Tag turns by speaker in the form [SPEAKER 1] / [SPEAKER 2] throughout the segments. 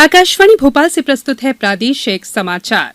[SPEAKER 1] आकाशवाणी भोपाल से प्रस्तुत है प्रादेशिक समाचार।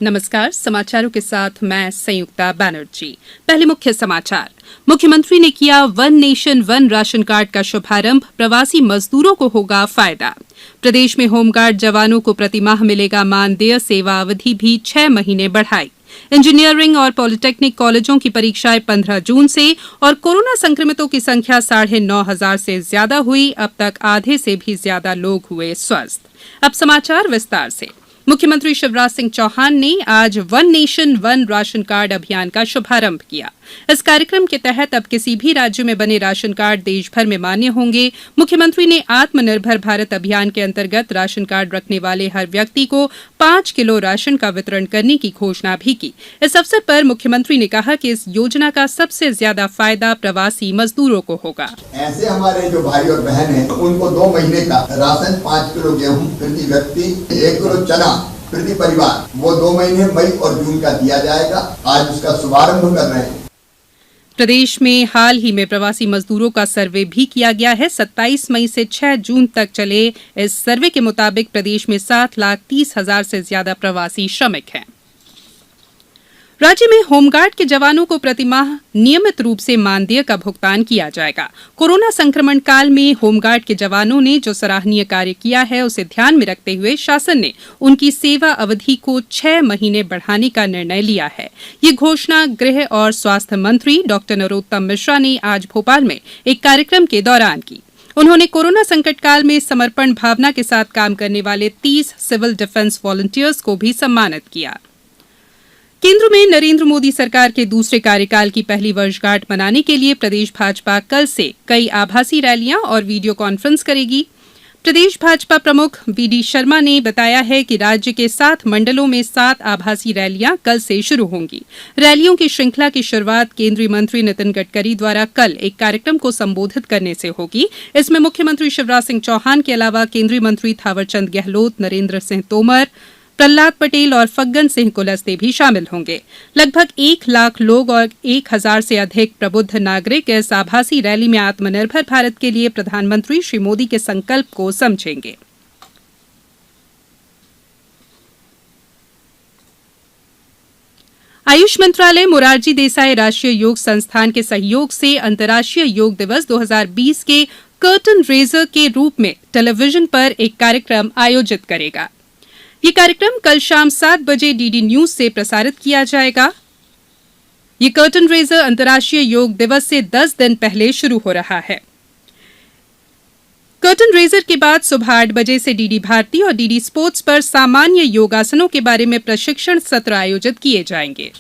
[SPEAKER 1] नमस्कार, समाचारों के साथ मैं संयुक्ता बनर्जी। पहले मुख्य समाचार। मुख्यमंत्री ने किया one nation one ration card का शुभारंभ, प्रवासी मजदूरों को होगा फायदा। प्रदेश में होमगार्ड जवानों को प्रतिमाह मिलेगा मानदेय, सेवा अवधि भी 6 महीने बढ़ाई। इंजीनियरिंग और पॉलिटेक्निक कॉलेजों की परीक्षाएं 15 जून से और कोरोना संक्रमितों की संख्या 9,500 से ज्यादा हुई। अब तक आधे से भी ज्यादा लोग हुए स्वस्थ। अब समाचार विस्तार से। मुख्यमंत्री शिवराज सिंह चौहान ने आज one nation one ration card अभियान का शुभारंभ किया। इस कार्यक्रम के तहत अब किसी भी राज्य में बने राशन कार्ड देश भर में मान्य होंगे। मुख्यमंत्री ने आत्मनिर्भर भारत अभियान के अंतर्गत राशन कार्ड रखने वाले हर व्यक्ति को 5 किलो राशन का वितरण करने की घोषणा भी की। इस अवसर पर मुख्यमंत्री ने कहा कि इस योजना का सबसे ज्यादा फायदा प्रवासी मजदूरों को होगा।
[SPEAKER 2] ऐसे हमारे जो भाई और बहन हैं, उनको 2 महीने का राशन, 5 किलो गेहूं प्रति व्यक्ति, 1 किलो चना प्रति परिवार, वो 2 महीने मई और जून का दिया जाएगा। आज उसका शुभारंभ कर रहे हैं।
[SPEAKER 1] प्रदेश में हाल ही में प्रवासी मजदूरों का सर्वे भी किया गया है। 27 मई से 6 जून तक चले इस सर्वे के मुताबिक प्रदेश में 7,30,000 से ज्यादा प्रवासी श्रमिक हैं। राज्य में होमगार्ड के जवानों को प्रतिमाह नियमित रूप से मानदेय का भुगतान किया जाएगा। कोरोना संक्रमण काल में होमगार्ड के जवानों ने जो सराहनीय कार्य किया है, उसे ध्यान में रखते हुए शासन ने उनकी सेवा अवधि को 6 महीने बढ़ाने का निर्णय लिया है। ये घोषणा गृह और स्वास्थ्य मंत्री डॉक्टर नरोत्तम मिश्रा ने आज भोपाल में एक कार्यक्रम के दौरान की। उन्होंने कोरोना संकट काल में समर्पण भावना के साथ काम करने वाले 30 सिविल डिफेंस वॉलंटियर्स को भी सम्मानित किया। केंद्र में नरेंद्र मोदी सरकार के दूसरे कार्यकाल की पहली वर्षगांठ मनाने के लिए प्रदेश भाजपा कल से कई आभासी रैलियां और वीडियो कॉन्फ्रेंस करेगी। प्रदेश भाजपा प्रमुख वीडी शर्मा ने बताया है कि राज्य के 7 मंडलों में 7 आभासी रैलियां कल से शुरू होंगी। रैलियों की श्रृंखला की शुरुआत केंद्रीय मंत्री नितिन गडकरी द्वारा कल एक कार्यक्रम को संबोधित करने से होगी। इसमें मुख्यमंत्री शिवराज सिंह चौहान के अलावा केंद्रीय मंत्री थावरचंद गहलोत, नरेंद्र सिंह तोमर, प्रहलाद पटेल और फग्गन सिंह कुलस्ते भी शामिल होंगे। लगभग 1 लाख लोग और 1,000 से अधिक प्रबुद्ध नागरिक इस आभासी रैली में आत्मनिर्भर भारत के लिए प्रधानमंत्री श्री मोदी के संकल्प को समझेंगे। आयुष मंत्रालय मोरारजी देसाई राष्ट्रीय योग संस्थान के सहयोग से अंतर्राष्ट्रीय योग दिवस 2020 के कर्टन रेजर के रूप में टेलीविजन पर एक कार्यक्रम आयोजित करेगा। ये कार्यक्रम कल शाम 7 बजे डीडी न्यूज से प्रसारित किया जाएगा। ये कर्टन रेजर अंतर्राष्ट्रीय योग दिवस से 10 दिन पहले शुरू हो रहा है। कर्टन रेजर के बाद सुबह 8 बजे से डीडी भारती और डीडी स्पोर्ट्स पर सामान्य योगासनों के बारे में प्रशिक्षण सत्र आयोजित किए जाएंगे।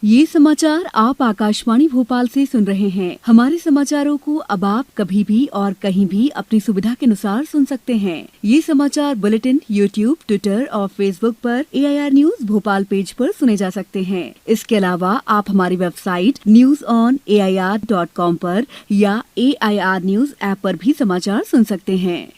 [SPEAKER 3] ये समाचार आप आकाशवाणी भोपाल से सुन रहे हैं। हमारे समाचारों को अब आप कभी भी और कहीं भी अपनी सुविधा के अनुसार सुन सकते हैं। ये समाचार बुलेटिन यूट्यूब, ट्विटर और फेसबुक पर AIR न्यूज भोपाल पेज पर सुने जा सकते हैं। इसके अलावा आप हमारी वेबसाइट newsonair.com पर या AIR न्यूज ऐप पर भी समाचार सुन सकते हैं।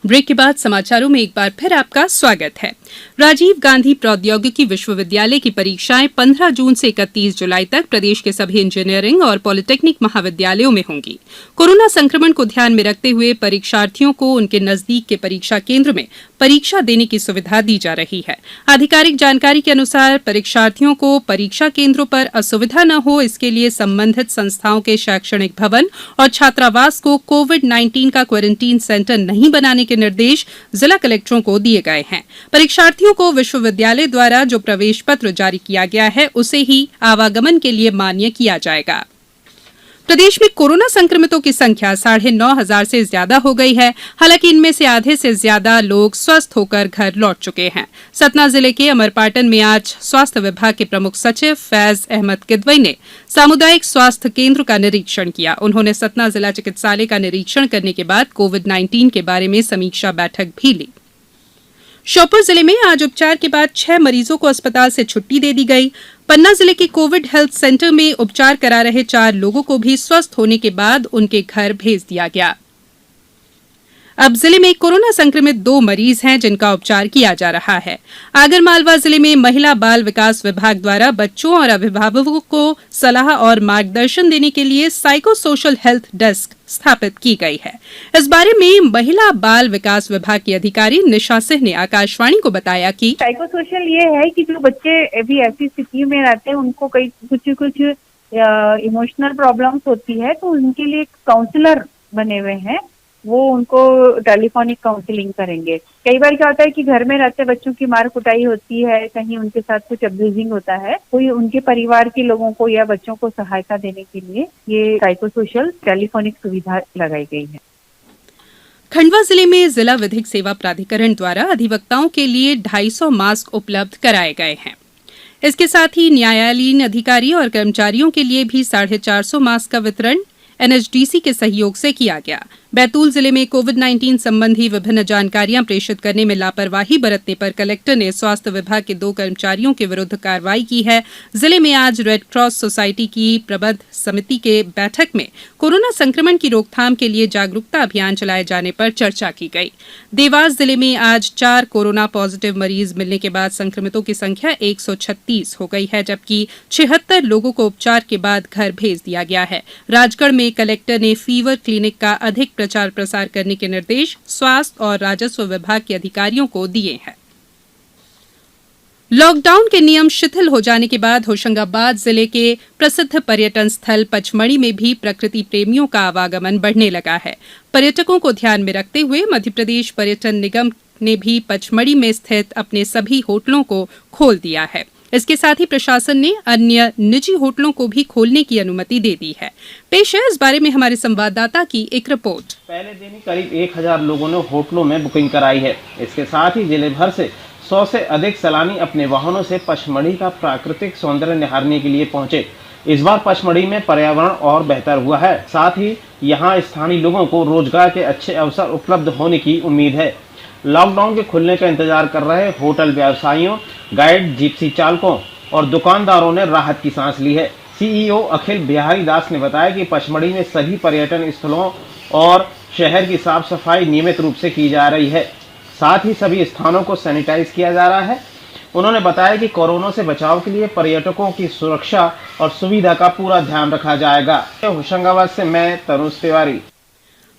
[SPEAKER 1] ब्रेक के बाद समाचारों में एक बार फिर आपका स्वागत है। राजीव गांधी प्रौद्योगिकी विश्वविद्यालय की परीक्षाएं 15 जून से 31 जुलाई तक प्रदेश के सभी इंजीनियरिंग और पॉलिटेक्निक महाविद्यालयों में होंगी। कोरोना संक्रमण को ध्यान में रखते हुए परीक्षार्थियों को उनके नजदीक के परीक्षा केंद्र में परीक्षा देने की सुविधा दी जा रही है। आधिकारिक जानकारी के अनुसार परीक्षार्थियों को परीक्षा केंद्रों पर असुविधा न हो, इसके लिए संबंधित संस्थाओं के शैक्षणिक भवन और छात्रावास को कोविड-19 का क्वारंटीन सेंटर नहीं बनाने के निर्देश जिला कलेक्टरों को दिए गए हैं। परीक्षार्थियों को विश्वविद्यालय द्वारा जो प्रवेश पत्र जारी किया गया है, उसे ही आवागमन के लिए मान्य किया जाएगा। प्रदेश में कोरोना संक्रमितों की संख्या 9,500 से ज्यादा हो गई है। हालांकि इनमें से आधे से ज्यादा लोग स्वस्थ होकर घर लौट चुके हैं। सतना जिले के अमरपाटन में आज स्वास्थ्य विभाग के प्रमुख सचिव फैज अहमद किदवई ने सामुदायिक स्वास्थ्य केंद्र का निरीक्षण किया। उन्होंने सतना जिला चिकित्सालय का निरीक्षण करने के बाद कोविड-19 के बारे में समीक्षा बैठक भी ली। श्योपुर जिले में आज उपचार के बाद 6 मरीजों को अस्पताल से छुट्टी दे दी गई। पन्ना जिले के कोविड हेल्थ सेंटर में उपचार करा रहे 4 लोगों को भी स्वस्थ होने के बाद उनके घर भेज दिया गया। अब जिले में कोरोना संक्रमित 2 मरीज हैं जिनका उपचार किया जा रहा है। आगरमालवा जिले में महिला बाल विकास विभाग द्वारा बच्चों और अभिभावकों को सलाह और मार्गदर्शन देने के लिए साइको सोशल हेल्थ डेस्क स्थापित की गई है। इस बारे में महिला बाल विकास विभाग की अधिकारी निशा सिंह ने आकाशवाणी को बताया कि
[SPEAKER 4] साइको सोशल ये है कि जो बच्चे भी ऐसी स्थिति में रहते हैं उनको कई कुछ इमोशनल प्रॉब्लम्स होती है, तो उनके लिए काउंसलर बने हुए हैं, वो उनको टेलीफोनिक काउंसलिंग करेंगे। कई बार क्या होता है कि घर में रहते बच्चों की मार कुटाई होती है, कहीं उनके साथ कुछ अब्यूजिंग होता है, कोई उनके परिवार के लोगों को या बच्चों को सहायता देने के लिए ये साइकोसोशल टेलीफोनिक सुविधा लगाई गई है।
[SPEAKER 1] खंडवा जिले में जिला विधिक सेवा प्राधिकरण द्वारा अधिवक्ताओं के लिए 250 मास्क उपलब्ध कराए गए हैं। इसके साथ ही न्यायालयीन अधिकारी और कर्मचारियों के लिए भी 450 मास्क का वितरण एनएचडीसी के सहयोग से किया गया। बैतूल जिले में कोविड-19 संबंधी विभिन्न जानकारियां प्रेषित करने में लापरवाही बरतने पर कलेक्टर ने स्वास्थ्य विभाग के 2 कर्मचारियों के विरुद्ध कार्रवाई की है। जिले में आज रेड क्रॉस सोसाइटी की प्रबंध समिति के बैठक में कोरोना संक्रमण की रोकथाम के लिए जागरूकता अभियान चलाए जाने पर चर्चा की गई। देवास जिले में आज 4 कोरोना पॉजिटिव मरीज मिलने के बाद संक्रमितों की संख्या 136 हो गई है, जबकि 76 लोगों को उपचार के बाद घर भेज दिया गया है। राजगढ़ में कलेक्टर ने फीवर क्लिनिक का अधिक प्रचार प्रसार करने के निर्देश स्वास्थ्य और राजस्व विभाग के अधिकारियों को दिए हैं। लॉकडाउन के नियम शिथिल हो जाने के बाद होशंगाबाद जिले के प्रसिद्ध पर्यटन स्थल पचमढ़ी में भी प्रकृति प्रेमियों का आवागमन बढ़ने लगा है। पर्यटकों को ध्यान में रखते हुए मध्यप्रदेश पर्यटन निगम ने भी पचमढ़ी में स्थित अपने सभी होटलों को खोल दिया है। इसके साथ ही प्रशासन ने अन्य निजी होटलों को भी खोलने की अनुमति दे दी है। पेश है इस बारे में हमारे संवाददाता की एक रिपोर्ट।
[SPEAKER 5] पहले दिन ही करीब 1000 लोगों ने होटलों में बुकिंग कराई है। इसके साथ ही जिले भर से 100 से अधिक सैलानी अपने वाहनों से पचमढ़ी का प्राकृतिक सौंदर्य निहारने के लिए पहुंचे। इस बार पचमढ़ी में पर्यावरण और बेहतर हुआ है। साथ ही यहाँ स्थानीय लोगों को रोजगार के अच्छे अवसर उपलब्ध होने की उम्मीद है। लॉकडाउन के खुलने का इंतजार कर रहे होटल व्यवसायियों, गाइड, जिप्सी चालकों और दुकानदारों ने राहत की सांस ली है। सीईओ अखिल बिहारी दास ने बताया कि पचमढ़ी में सभी पर्यटन स्थलों और शहर की साफ सफाई नियमित रूप से की जा रही है। साथ ही सभी स्थानों को सैनिटाइज किया जा रहा है। उन्होंने बताया कि कोरोना से बचाव के लिए पर्यटकों की सुरक्षा और सुविधा का पूरा ध्यान रखा जाएगा। होशंगाबाद से मैं तनुज तिवारी।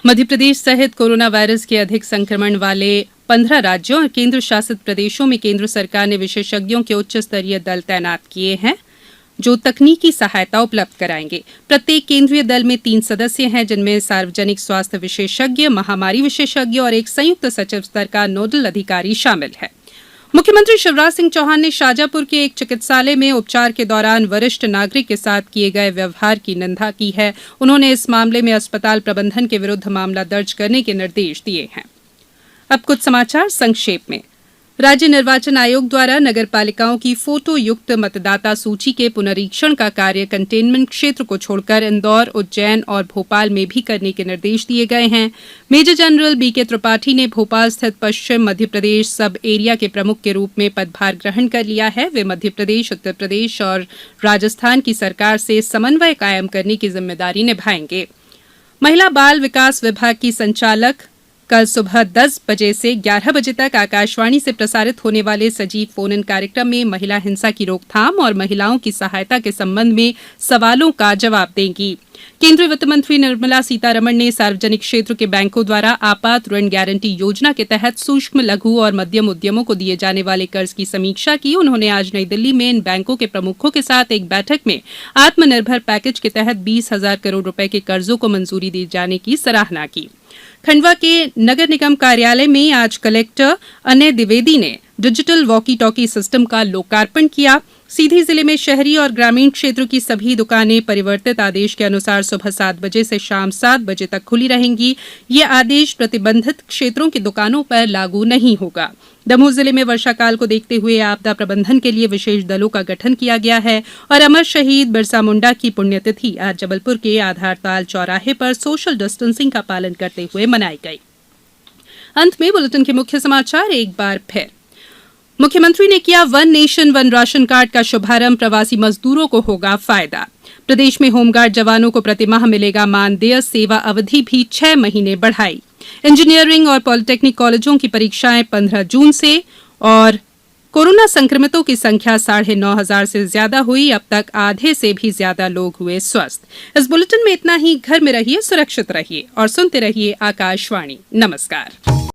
[SPEAKER 1] मध्यप्रदेश सहित कोरोना वायरस के अधिक संक्रमण वाले 15 राज्यों और केंद्र शासित प्रदेशों में केंद्र सरकार ने विशेषज्ञों के उच्च स्तरीय दल तैनात किए हैं जो तकनीकी सहायता उपलब्ध कराएंगे। प्रत्येक केंद्रीय दल में 3 सदस्य हैं, जिनमें सार्वजनिक स्वास्थ्य विशेषज्ञ, महामारी विशेषज्ञ और एक संयुक्त सचिव स्तर का नोडल अधिकारी शामिल है। मुख्यमंत्री शिवराज सिंह चौहान ने शाजापुर के एक चिकित्सालय में उपचार के दौरान वरिष्ठ नागरिक के साथ किए गए व्यवहार की निंदा की है। उन्होंने इस मामले में अस्पताल प्रबंधन के विरुद्ध मामला दर्ज करने के निर्देश दिए हैं। अब कुछ समाचार संक्षेप में। राज्य निर्वाचन आयोग द्वारा नगर पालिकाओं की फोटो युक्त मतदाता सूची के पुनरीक्षण का कार्य कंटेनमेंट क्षेत्र को छोड़कर इंदौर, उज्जैन और भोपाल में भी करने के निर्देश दिए गए हैं। मेजर जनरल बीके त्रिपाठी ने भोपाल स्थित पश्चिम मध्य प्रदेश सब एरिया के प्रमुख के रूप में पदभार ग्रहण कर लिया है। वे मध्य प्रदेश, उत्तर प्रदेश और राजस्थान की सरकार से समन्वय कायम करने की जिम्मेदारी निभाएंगे। महिला बाल विकास विभाग की संचालक कल सुबह 10 बजे से 11 बजे तक आकाशवाणी से प्रसारित होने वाले सजीव फोन इन कार्यक्रम में महिला हिंसा की रोकथाम और महिलाओं की सहायता के संबंध में सवालों का जवाब देंगी। केंद्रीय वित्त मंत्री निर्मला सीतारमण ने सार्वजनिक क्षेत्र के बैंकों द्वारा आपात ऋण गारंटी योजना के तहत सूक्ष्म, लघु और मध्यम उद्यमों को दिए जाने वाले कर्ज की समीक्षा की। उन्होंने आज नई दिल्ली में इन बैंकों के प्रमुखों के साथ एक बैठक में आत्मनिर्भर पैकेज के तहत 20,000 करोड़ रुपए के कर्जों को मंजूरी दिए जाने की सराहना की। खंडवा के नगर निगम कार्यालय में आज कलेक्टर अनय द्विवेदी ने डिजिटल वॉकी टॉकी सिस्टम का लोकार्पण किया। सीधी जिले में शहरी और ग्रामीण क्षेत्र की सभी दुकानें परिवर्तित आदेश के अनुसार सुबह 7 बजे से शाम 7 बजे तक खुली रहेंगी। ये आदेश प्रतिबंधित क्षेत्रों की दुकानों पर लागू नहीं होगा। दमोह जिले में वर्षाकाल को देखते हुए आपदा प्रबंधन के लिए विशेष दलों का गठन किया गया है और अमर शहीद बिरसा मुंडा की पुण्यतिथि आज जबलपुर के आधारताल चौराहे पर सोशल डिस्टेंसिंग का पालन करते हुए मनाई गई। अंत में बुलेटिन के मुख्य समाचार एक बार फिर। मुख्यमंत्री ने किया one nation one ration card का शुभारंभ। प्रवासी मजदूरों को होगा फायदा। प्रदेश में होमगार्ड जवानों को प्रतिमाह मिलेगा मानदेय। सेवा अवधि भी 6 महीने बढ़ाई। इंजीनियरिंग और पॉलिटेक्निक कॉलेजों की परीक्षाएं 15 जून से। और कोरोना संक्रमितों की संख्या 9,500 से ज्यादा हुई। अब तक आधे से भी ज्यादा लोग हुए स्वस्थ। इस बुलेटिन में इतना ही। घर में रहिए, सुरक्षित रहिए और सुनते रहिए आकाशवाणी। नमस्कार।